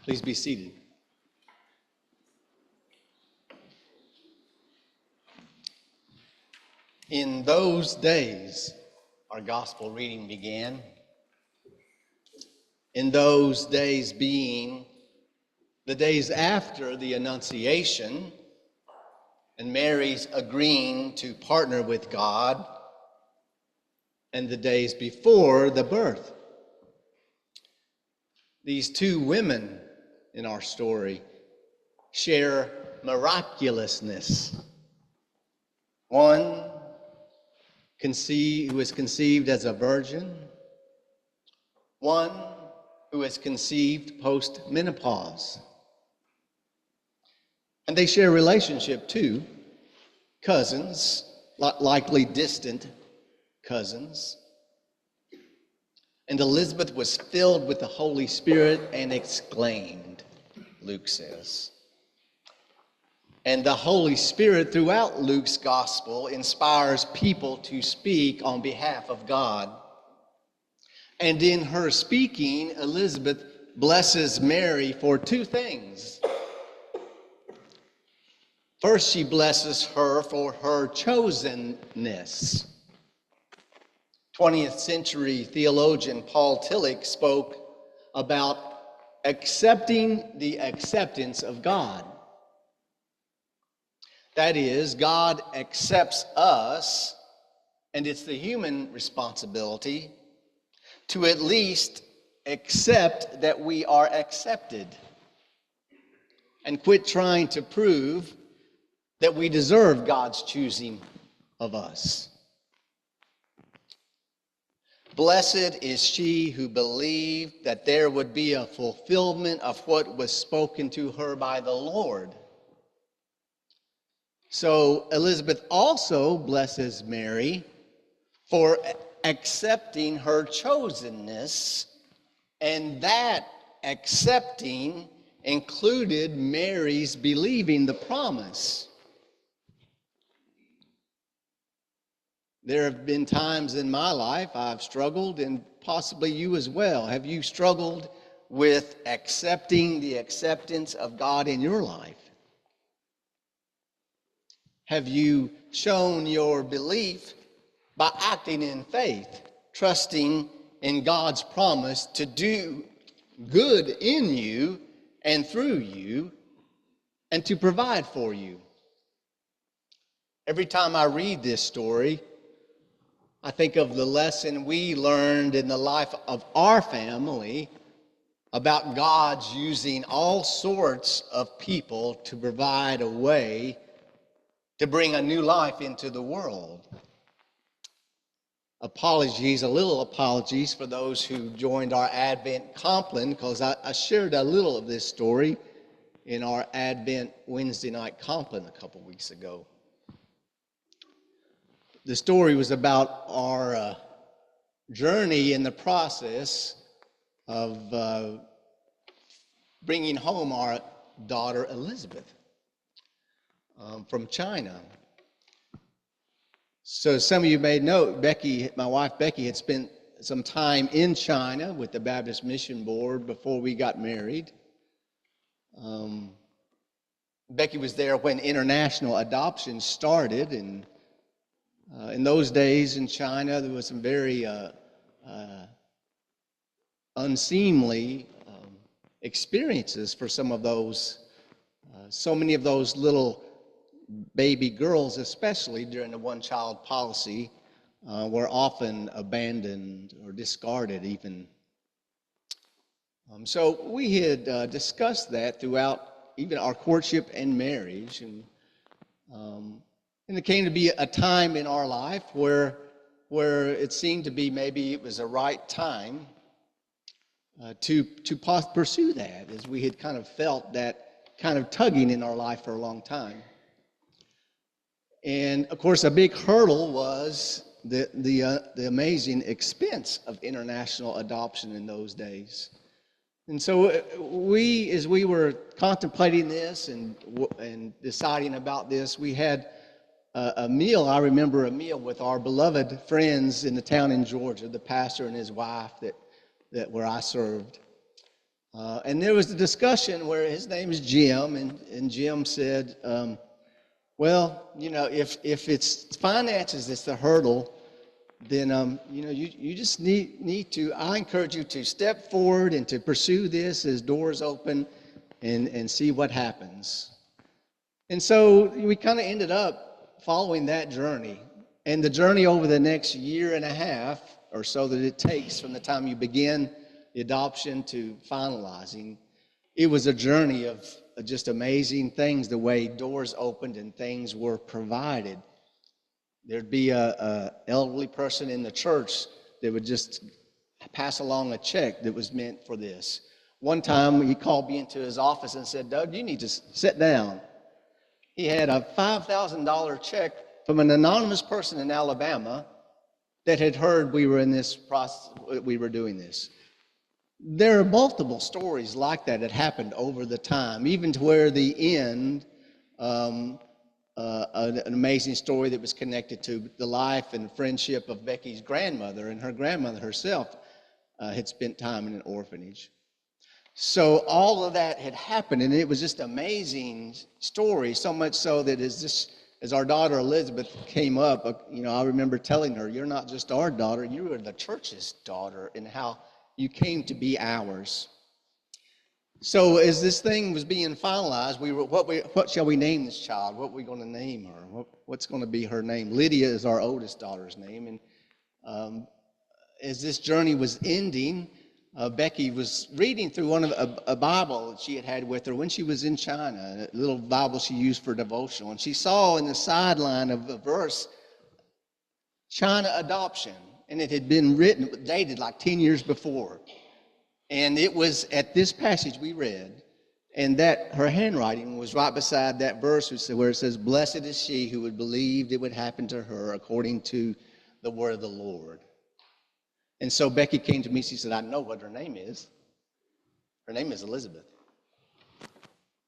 Please be seated. In those days, our gospel reading began. In those days being the days after the Annunciation and Mary's agreeing to partner with God, and the days before the birth. These two women in our story share miraculousness. One who was conceived as a virgin, one who was conceived post-menopause. And they share a relationship too, cousins, likely distant cousins. And Elizabeth was filled with the Holy Spirit and exclaimed, Luke says. And the Holy Spirit throughout Luke's gospel inspires people to speak on behalf of God. And in her speaking, Elizabeth blesses Mary for two things. First, she blesses her for her chosenness. 20th century theologian Paul Tillich spoke about accepting the acceptance of God. That is, God accepts us, and it's the human responsibility to at least accept that we are accepted and quit trying to prove that we deserve God's choosing of us. Blessed is she who believed that there would be a fulfillment of what was spoken to her by the Lord. So Elizabeth also blesses Mary for accepting her chosenness, and that accepting included Mary's believing the promise. There have been times in my life I've struggled, and possibly you as well. Have you struggled with accepting the acceptance of God in your life? Have you shown your belief by acting in faith, trusting in God's promise to do good in you and through you, and to provide for you? Every time I read this story, I think of the lesson we learned in the life of our family about God's using all sorts of people to provide a way to bring a new life into the world. A little apologies for those who joined our Advent Compline, because I shared a little of this story in our Advent Wednesday night Compline a couple weeks ago. The story was about our journey in the process of bringing home our daughter Elizabeth from China. So some of you may know, my wife Becky, had spent some time in China with the Baptist Mission Board before we got married. Becky was there when international adoption started, and in those days in China, there was some very unseemly experiences for some of those. So many of those little baby girls, especially during the one-child policy, were often abandoned or discarded even. So we had discussed that throughout even our courtship and marriage, and it came to be a time in our life where it seemed to be maybe it was a right time to pursue that, as we had kind of felt that kind of tugging in our life for a long time. And of course, a big hurdle was the amazing expense of international adoption in those days. And so as we were contemplating this and deciding about this, we had a meal. I remember a meal with our beloved friends in the town in Georgia, the pastor and his wife that where I served. And there was a discussion where his name is Jim, and Jim said, well, if it's finances that's the hurdle, then, you just need to, I encourage you to step forward and to pursue this as doors open and see what happens. And so we kind of ended up following that journey. And the journey over the next year and a half or so that it takes from the time you begin the adoption to finalizing, it was a journey of just amazing things, the way doors opened and things were provided. There'd be a elderly person in the church that would just pass along a check that was meant for this. One time he called me into his office and said, Doug, you need to sit down. He had a $5,000 check from an anonymous person in Alabama that had heard we were in this process, we were doing this. There are multiple stories like that happened over the time, even to where the end, an amazing story that was connected to the life and friendship of Becky's grandmother, and her grandmother herself had spent time in an orphanage. So all of that had happened, and it was just an amazing story, so much so that as our daughter Elizabeth came up, I remember telling her, you're not just our daughter, you are the church's daughter, and how you came to be ours. So as this thing was being finalized, what shall we name this child? What are we going to name her? What's going to be her name? Lydia is our oldest daughter's name. And as this journey was ending, Becky was reading through a Bible that she had with her when she was in China, a little Bible she used for devotional. And she saw in the sideline of the verse, China adoption. And it had been written, dated like 10 years before. And it was at this passage we read, and that her handwriting was right beside that verse where it says, blessed is she who would believe it would happen to her according to the word of the Lord. And so Becky came to me, she said, I know what her name is. Her name is Elizabeth.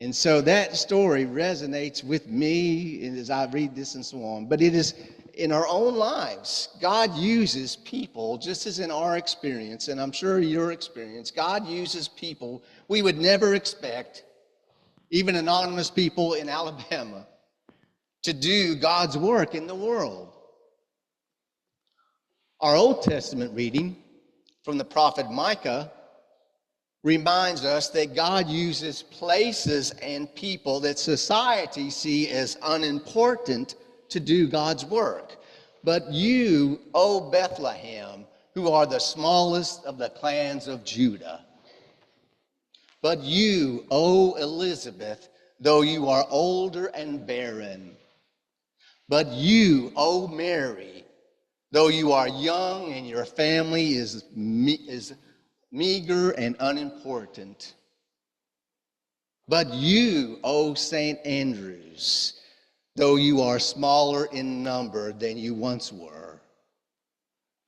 And so that story resonates with me as I read this and so on. But it is in our own lives. God uses people, just as in our experience, and I'm sure your experience, God uses people we would never expect, even anonymous people in Alabama, to do God's work in the world. Our Old Testament reading from the prophet Micah reminds us that God uses places and people that society see as unimportant to do God's work. But you, O Bethlehem, who are the smallest of the clans of Judah. But you, O Elizabeth, though you are older and barren. But you, O Mary, though you are young and your family is meager and unimportant. But you, O St. Andrews, though you are smaller in number than you once were,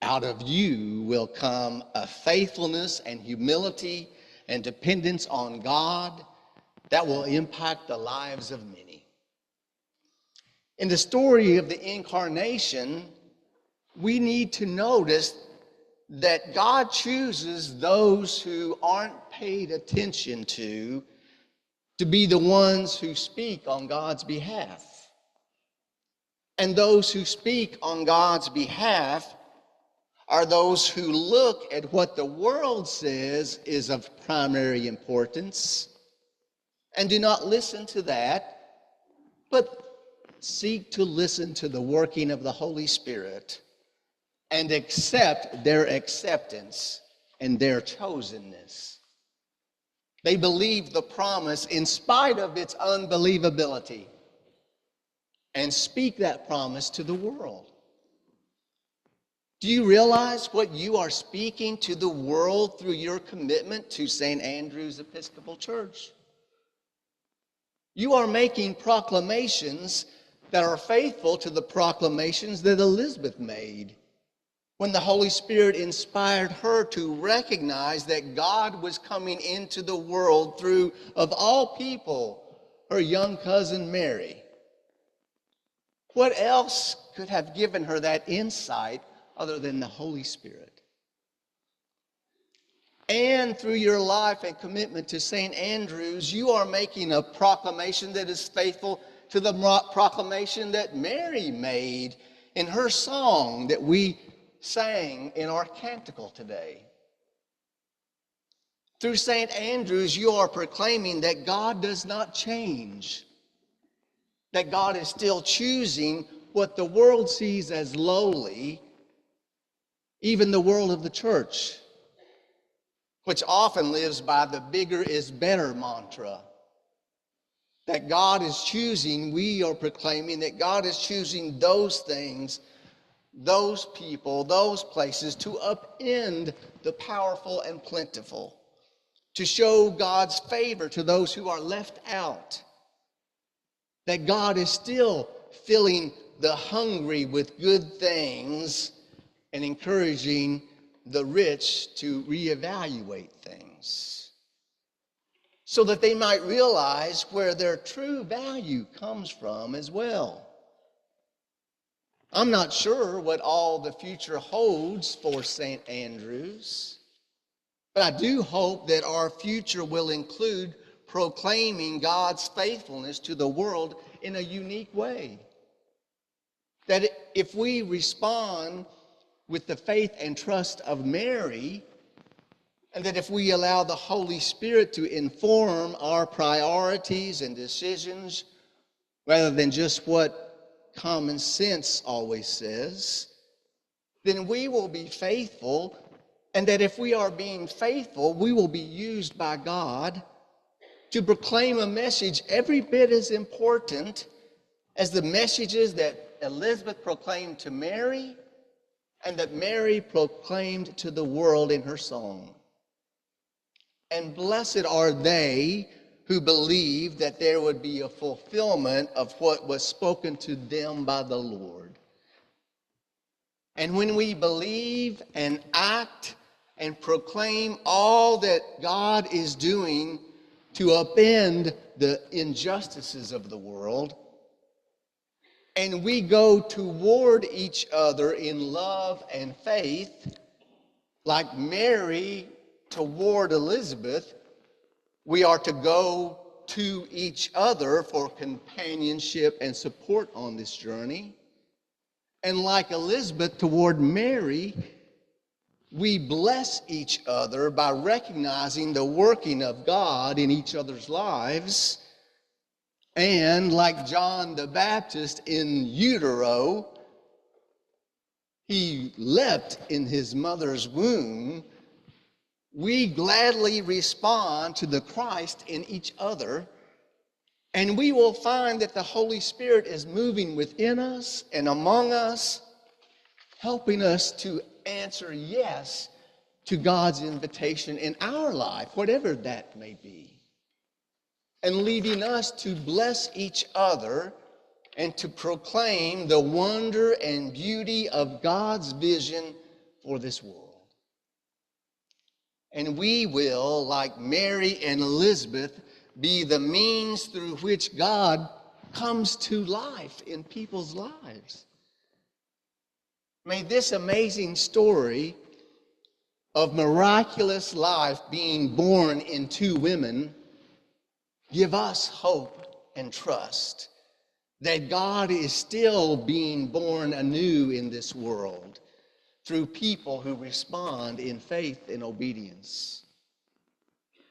out of you will come a faithfulness and humility and dependence on God that will impact the lives of many. In the story of the incarnation, we need to notice that God chooses those who aren't paid attention to be the ones who speak on God's behalf. And those who speak on God's behalf are those who look at what the world says is of primary importance and do not listen to that, but seek to listen to the working of the Holy Spirit and accept their acceptance and their chosenness. They believe the promise in spite of its unbelievability and speak that promise to the world. Do you realize what you are speaking to the world through your commitment to St. Andrew's Episcopal Church? You are making proclamations that are faithful to the proclamations that Elizabeth made when the Holy Spirit inspired her to recognize that God was coming into the world through, of all people, her young cousin Mary. What else could have given her that insight other than the Holy Spirit? And through your life and commitment to St. Andrew's, you are making a proclamation that is faithful to the proclamation that Mary made in her song that we sang in our canticle today. Through St. Andrew's, you are proclaiming that God does not change, that God is still choosing what the world sees as lowly, even the world of the church, which often lives by the bigger is better mantra. That God is choosing, we are proclaiming that God is choosing those things, those people, those places to upend the powerful and plentiful, to show God's favor to those who are left out. That God is still filling the hungry with good things and encouraging the rich to reevaluate things, so that they might realize where their true value comes from as well. I'm not sure what all the future holds for St. Andrew's, but I do hope that our future will include proclaiming God's faithfulness to the world in a unique way. That if we respond with the faith and trust of Mary, and that if we allow the Holy Spirit to inform our priorities and decisions, rather than just what common sense always says, then we will be faithful, and that if we are being faithful, we will be used by God to proclaim a message every bit as important as the messages that Elizabeth proclaimed to Mary and that Mary proclaimed to the world in her song. And blessed are they who believe that there would be a fulfillment of what was spoken to them by the Lord. And when we believe and act and proclaim all that God is doing to upend the injustices of the world, and we go toward each other in love and faith, like Mary toward Elizabeth, we are to go to each other for companionship and support on this journey. And like Elizabeth toward Mary, we bless each other by recognizing the working of God in each other's lives. And like John the Baptist in utero, he leapt in his mother's womb, we gladly respond to the Christ in each other, and we will find that the Holy Spirit is moving within us and among us, helping us to answer yes to God's invitation in our life, whatever that may be, and leading us to bless each other and to proclaim the wonder and beauty of God's vision for this world. And we will, like Mary and Elizabeth, be the means through which God comes to life in people's lives. May this amazing story of miraculous life being born in two women give us hope and trust that God is still being born anew in this world through people who respond in faith and obedience,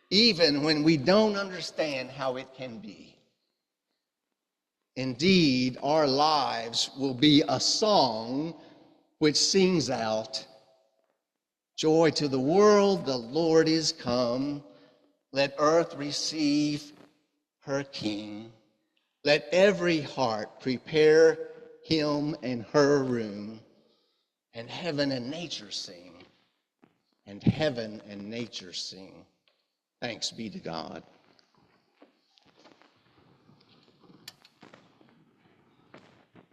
even when we don't understand how it can be. Indeed, our lives will be a song which sings out, "Joy to the world, the Lord is come. Let earth receive her King. Let every heart prepare him and her room. And heaven and nature sing. And heaven and nature sing." Thanks be to God.